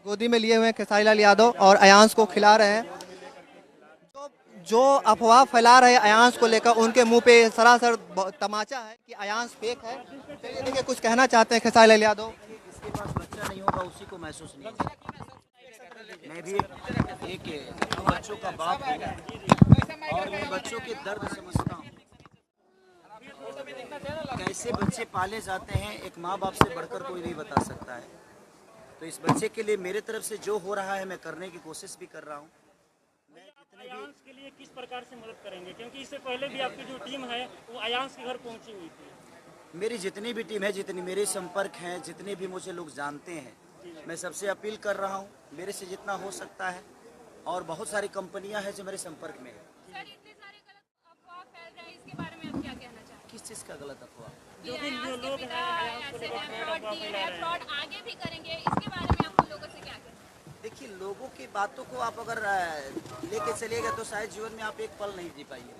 गोदी में लिए हुए हैं खेसारी लाल यादव और अयांश को खिला रहे हैं। जो अफवाह फैला रहे हैं अयांश को लेकर, उनके मुंह पे सरासर तमाचा है कि अयांश फेक है। चलिए देखिए, कुछ कहना चाहते हैं खेसारी लाल यादव। जिसके पास बच्चा नहीं होगा उसी को महसूस नहीं होगा। मैं भी एक बच्चों का बाप हूँ और मैं बच्चों के दर्द समझता हूँ। कैसे बच्चे पाले जाते हैं एक माँ बाप से बढ़कर कोई नहीं बता सकता है। तो इस बच्चे के लिए मेरे तरफ से जो हो रहा है मैं करने की कोशिश भी कर रहा हूँ। अयांश के लिए किस प्रकार से मदद करेंगे, क्योंकि इससे पहले भी आपकी जो टीम है वो अयांश के घर पहुंची हुई थी। मेरी जितनी भी टीम है, जितनी मेरे संपर्क हैं, जितने भी मुझे लोग जानते हैं, मैं सबसे अपील कर रहा हूँ मेरे से जितना हो सकता है। और बहुत सारी कंपनियां हैं जो मेरे संपर्क में है। सर, इतने सारे गलत अफवाह फैल रहे हैं, इसके बारे में आप क्या कहना चाहेंगे? किस चीज़ का गलत अफवाह? जो भी लोग हैं फ्रॉड आगे भी करेंगे, इसके बारे में आप लोगों से क्या कहना? देखिए, लोगों की बातों को आप अगर लेके चलिएगा तो शायद जीवन में आप एक पल नहीं जी पाइए।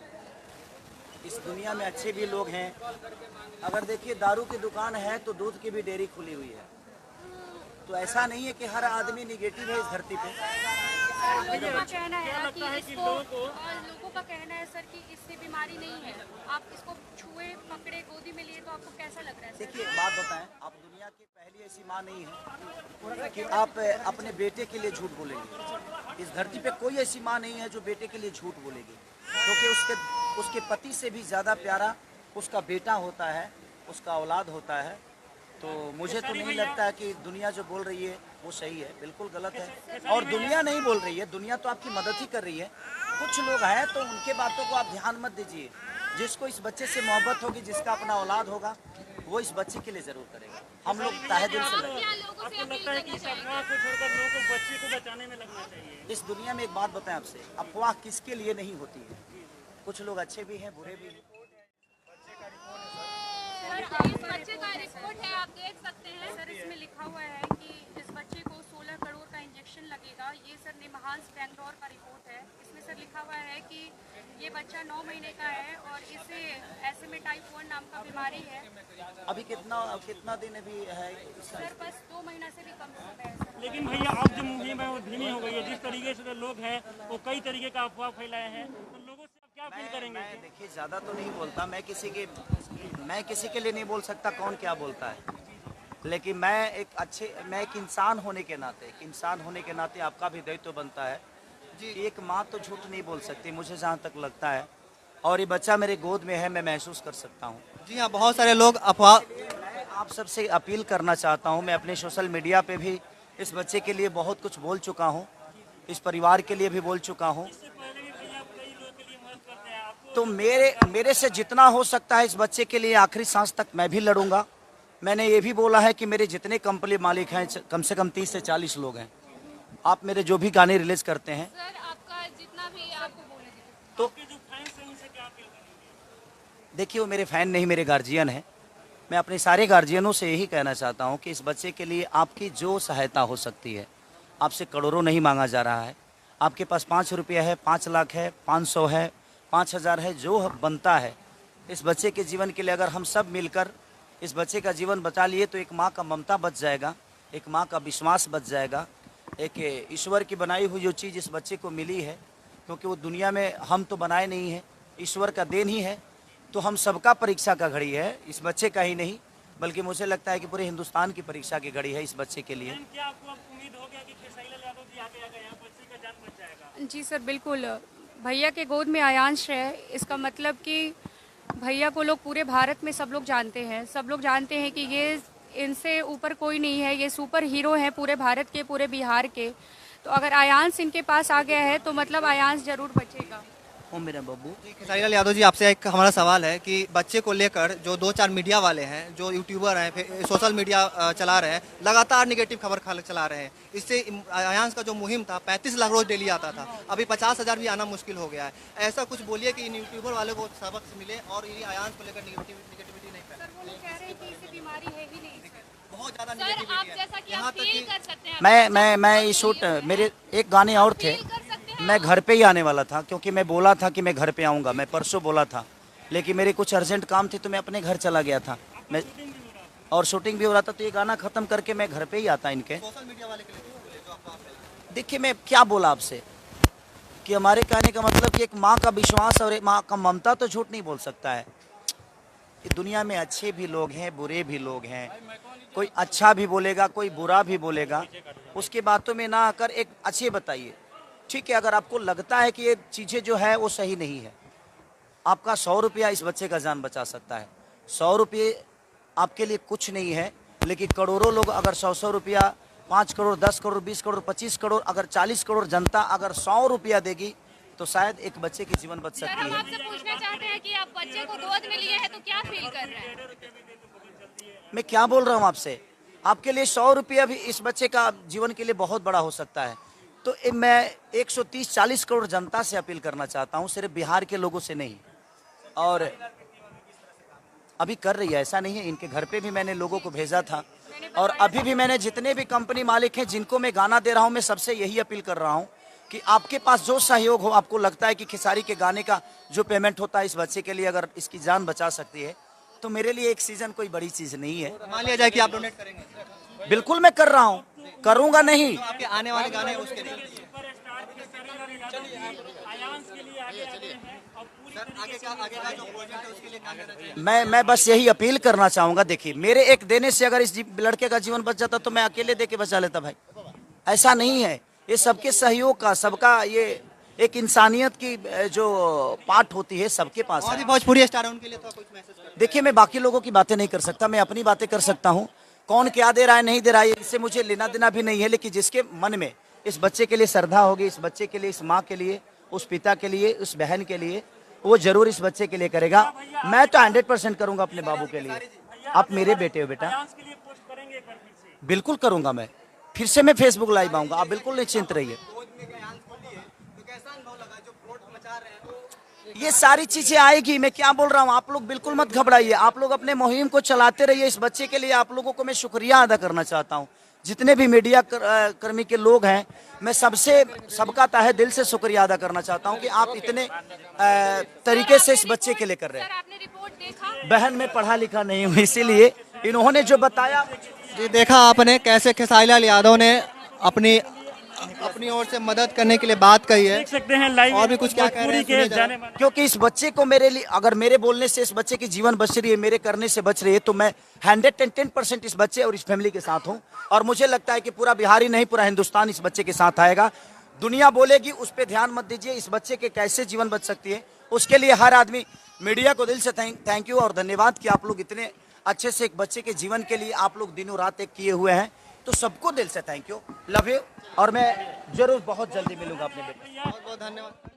इस दुनिया में अच्छे भी लोग हैं। अगर देखिए, दारू की दुकान है तो दूध की भी डेयरी खुली हुई है। तो ऐसा नहीं है कि हर आदमी निगेटिव है इस धरती पे। लोगों का कहना है कि लोगों का कहना है सर कि इससे बीमारी नहीं है। आप इसको छुए पकड़े गोदी में लिए तो आपको कैसा लग रहा है? देखिए, बात बताएं, आप दुनिया की पहली ऐसी माँ नहीं है कि आप अपने बेटे के लिए झूठ बोलेंगे। इस धरती पे कोई ऐसी माँ नहीं है जो बेटे के लिए झूठ बोलेगी, क्योंकि उसके पति से भी ज़्यादा प्यारा उसका बेटा होता है, उसका औलाद होता है। तो मुझे तो नहीं लगता है कि दुनिया जो बोल रही है वो सही है, बिल्कुल गलत है। और दुनिया नहीं बोल रही है, दुनिया तो आपकी मदद ही कर रही है। कुछ लोग हैं तो उनके बातों को आप ध्यान मत दीजिए। जिसको इस बच्चे से मोहब्बत होगी, जिसका अपना औलाद होगा, वो इस बच्चे के लिए ज़रूर करेगा। हम लोग ताहे दिल से लगे। आपको लगता है कि इस अफवाह को छोड़कर लोगों को बच्चे को बचाने में लगना चाहिए? इस दुनिया में एक बात बताएं आपसे, अफवाह किसके लिए नहीं होती है। कुछ लोग अच्छे भी हैं, बुरे भी हैं। इस बच्चे का रिपोर्ट है, आप देख सकते हैं सर। इसमें लिखा हुआ है कि इस बच्चे को 16 करोड़ का इंजेक्शन लगेगा। ये सर निमहांस बैंगलोर का रिपोर्ट है। इसमें सर लिखा हुआ है कि ये बच्चा 9 महीने का है और इसे ऐसे में टाइप 1 नाम का बीमारी है। अभी कितना दिन अभी है सर बस 2 महीना से भी कम समय है सर। लेकिन भैया अब जो मुहिम है वो धीमी हो गई है। जिस तरीके से लोग हैं वो कई तरीके का अफवाह फैलाए हैं, तो लोगों से आप क्या अपील करेंगे? देखिए, ज़्यादा तो नहीं बोलता मैं किसी के लिए नहीं बोल सकता कौन क्या बोलता है। लेकिन मैं एक इंसान होने के नाते आपका भी दायित्व बनता है कि एक माँ तो झूठ नहीं बोल सकती, मुझे जहाँ तक लगता है। और ये बच्चा मेरे गोद में है, मैं महसूस कर सकता हूँ। जी हाँ, बहुत सारे लोग अफवाह। आप सबसे अपील करना चाहता हूँ, मैं अपने सोशल मीडिया पे भी इस बच्चे के लिए बहुत कुछ बोल चुका हूँ, इस परिवार के लिए भी बोल चुका हूँ। तो मेरे से जितना हो सकता है इस बच्चे के लिए आखिरी सांस तक मैं भी लड़ूंगा। मैंने ये भी बोला है कि मेरे जितने कंपनी मालिक हैं, कम से कम 30 से 40 लोग हैं। आप मेरे जो भी गाने रिलीज करते हैं सर आपका जितना भी आपको बोलने दीजिए। तो जो फैंस हैं उनसे क्या अपील करेंगे? देखिए, वो मेरे फैन नहीं, मेरे गार्जियन हैं। मैं अपने सारे गार्जियनों से यही कहना चाहता हूँ कि इस बच्चे के लिए आपकी जो सहायता हो सकती है, आपसे करोड़ों नहीं मांगा जा रहा है। आपके पास 5 रुपया है, 5 लाख है, 500 है, 5000 है, जो बनता है इस बच्चे के जीवन के लिए अगर हम सब मिलकर इस बच्चे का जीवन बचा लिए तो एक माँ का ममता बच जाएगा, एक माँ का विश्वास बच जाएगा। एक ईश्वर की बनाई हुई जो चीज़ इस बच्चे को मिली है, क्योंकि वो दुनिया में हम तो बनाए नहीं हैं, ईश्वर का देन ही है। तो हम सबका परीक्षा का घड़ी है, इस बच्चे का ही नहीं बल्कि मुझे लगता है कि पूरे हिंदुस्तान की परीक्षा की घड़ी है इस बच्चे के लिए। क्या आपको अब उम्मीद हो गया कि खेसारी लाल यादव जी आगे यहाँ बच्चे का जान बच जाएगा? जी सर, बिल्कुल। भैया के गोद में अयांश है, इसका मतलब कि भैया को लोग पूरे भारत में सब लोग जानते हैं। सब लोग जानते हैं कि ये इनसे ऊपर कोई नहीं है, ये सुपर हीरो हैं पूरे भारत के, पूरे बिहार के। तो अगर अयांश इनके पास आ गया है तो मतलब अयांश जरूर बचेगा। ओ मेरा बब्बू। खेसारी लाल यादव जी, आपसे एक हमारा सवाल है कि बच्चे को लेकर जो 2-4 मीडिया वाले हैं, जो यूट्यूबर हैं, फिर सोशल मीडिया चला रहे हैं, लगातार निगेटिव खबर चला रहे हैं। इससे अयांश का जो मुहिम था 35 लाख रोज डेली आता था, अभी 50,000 भी आना मुश्किल हो गया है। ऐसा कुछ बोलिए कि इन यूट्यूबर वाले को सबक मिले और ये अयांश को लेकर निगेटिविटी नहीं फैले। सर वो लोग कह रहे हैं कि इसे बीमारी है ही नहीं सर। बहुत ज़्यादा सर आप निगेटिविटी जैसा है। कि यहाँ आप तक फील कि कर सकते हैं। मैं ये शूट मेरे एक गाने और थे, मैं घर पे ही आने वाला था क्योंकि मैं बोला था कि मैं घर पे आऊँगा, मैं परसों बोला था, लेकिन मेरे कुछ अर्जेंट काम थे तो मैं अपने घर चला गया था। मैं और शूटिंग भी हो रहा था, तो ये गाना ख़त्म करके मैं घर पे ही आता इनके। सोशल मीडिया वाले के लिए आपको आप मिला? देखिए मैं क्या बोला आपसे कि हमारे कहने का मतलब कि एक माँ का विश्वास और एक माँ का ममता तो झूठ नहीं बोल सकता है। कि दुनिया में अच्छे भी लोग हैं, बुरे भी लोग हैं, कोई अच्छा भी बोलेगा, कोई बुरा भी बोलेगा। उसके बातों में ना आकर एक अच्छे बताइए, ठीक है। अगर आपको लगता है कि ये चीज़ें जो है वो सही नहीं है, आपका 100 रुपया इस बच्चे का जान बचा सकता है। 100 रुपये आपके लिए कुछ नहीं है, लेकिन करोड़ों लोग अगर 100 रुपया, 5 करोड़, 10 करोड़, 20 करोड़, 25 करोड़, अगर 40 करोड़ जनता अगर 100 रुपया देगी तो शायद एक बच्चे की जीवन बच सर, सकती हम है। आपसे पूछना चाहते हैं कि आप बच्चे को गोद में लिए हैं तो क्या फील कर रहे हैं? मैं क्या बोल रहा हूँ आपसे, आपके लिए 100 रुपया भी इस बच्चे का जीवन के लिए बहुत बड़ा हो सकता है। तो मैं 130-40 करोड़ जनता से अपील करना चाहता हूँ, सिर्फ बिहार के लोगों से नहीं। और अभी कर रही है, ऐसा नहीं है, इनके घर पे भी मैंने लोगों को भेजा था। और अभी भी मैंने जितने भी कंपनी मालिक हैं जिनको मैं गाना दे रहा हूँ, मैं सबसे यही अपील कर रहा हूँ कि आपके पास जो सहयोग हो, आपको लगता है कि खेसारी के गाने का जो पेमेंट होता है इस बच्चे के लिए अगर इसकी जान बचा सकती है, तो मेरे लिए एक सीजन कोई बड़ी चीज़ नहीं है। मान लिया जाए कि आप डोनेट करेंगे, बिल्कुल मैं कर रहा हूँ, करूँगा नहीं। तो आपके आने वाले गाने उसके लिए सुपरस्टार खेसारी लाल यादव जी आयांस के लिए आगे आगे हैं और पूरी आगे का जो प्रोजेक्ट है उसके लिए काम करना चाहिए। मैं बस यही अपील करना चाहूँगा। देखिए मेरे एक देने से अगर इस लड़के का जीवन बच जाता तो मैं अकेले दे के बचा लेता भाई, ऐसा नहीं है। ये सबके सहयोग का, सबका ये एक इंसानियत की जो पार्ट होती है सबके पास और भी है। भोजपुरी स्टार है उनके लिए तो कुछ मैसेज करें। देखिए मैं बाकी लोगों की बातें नहीं कर सकता, मैं अपनी बातें कर सकता हूँ। कौन क्या दे रहा है नहीं दे रहा है इससे मुझे लेना देना भी नहीं है, लेकिन जिसके मन में इस बच्चे के लिए श्रद्धा होगी, इस बच्चे के लिए, इस माँ के लिए, उस पिता के लिए, उस बहन के लिए, वो जरूर इस बच्चे के लिए करेगा। मैं तो 100% करूंगा अपने बाबू के लिए। आप मेरे बेटे हो बेटा। आयांस के लिए पोस्ट करेंगे एक बार फिर से? बिल्कुल करूंगा, मैं फिर से मैं फेसबुक लाइव आऊंगा, आप बिल्कुल निश्चिंत रहिए। ये सारी चीजें आएगी, मैं क्या बोल रहा हूँ, आप लोग बिल्कुल मत घबराइए। आप लोग अपने मुहिम को चलाते रहिए। इस बच्चे के लिए आप लोगों को मैं शुक्रिया अदा करना चाहता हूँ। जितने भी मीडिया कर्मी के लोग हैं, मैं सबका तहे दिल से शुक्रिया अदा करना चाहता हूँ कि आप इतने तरीके से इस बच्चे के लिए कर रहे हैं। सर, आपने रिपोर्ट देखा? बहन मैं पढ़ा लिखा नहीं हूँ, इसीलिए इन्होंने जो बताया। जी देखा आपने कैसे खेसारी लाल यादव ने अपनी ओर से मदद करने के लिए बात कही है। देख सकते हैं लाइव और भी कुछ क्या कह रहे हैं, भोजपुरी सुनिए के जरा। जाने माने क्योंकि इस बच्चे को मेरे लिए, अगर मेरे बोलने से इस बच्चे की जीवन बच रही है, मेरे करने से बच रही है, तो मैं 110% इस बच्चे और इस फैमिली के साथ हूँ। और मुझे लगता है कि पूरा बिहार ही नहीं, पूरा हिंदुस्तान इस बच्चे के साथ आएगा। दुनिया बोलेगी, उस पर ध्यान मत दीजिए। इस बच्चे के कैसे जीवन बच सकती है, उसके लिए हर आदमी, मीडिया को दिल से थैंक यू और धन्यवाद कि आप लोग इतने अच्छे से एक बच्चे के जीवन के लिए आप लोग दिनों रात एक किए हुए हैं। तो सबको दिल से थैंक यू, लव यू। और मैं जरूर बहुत जल्दी मिलूंगा अपने बेटे। बहुत बहुत धन्यवाद।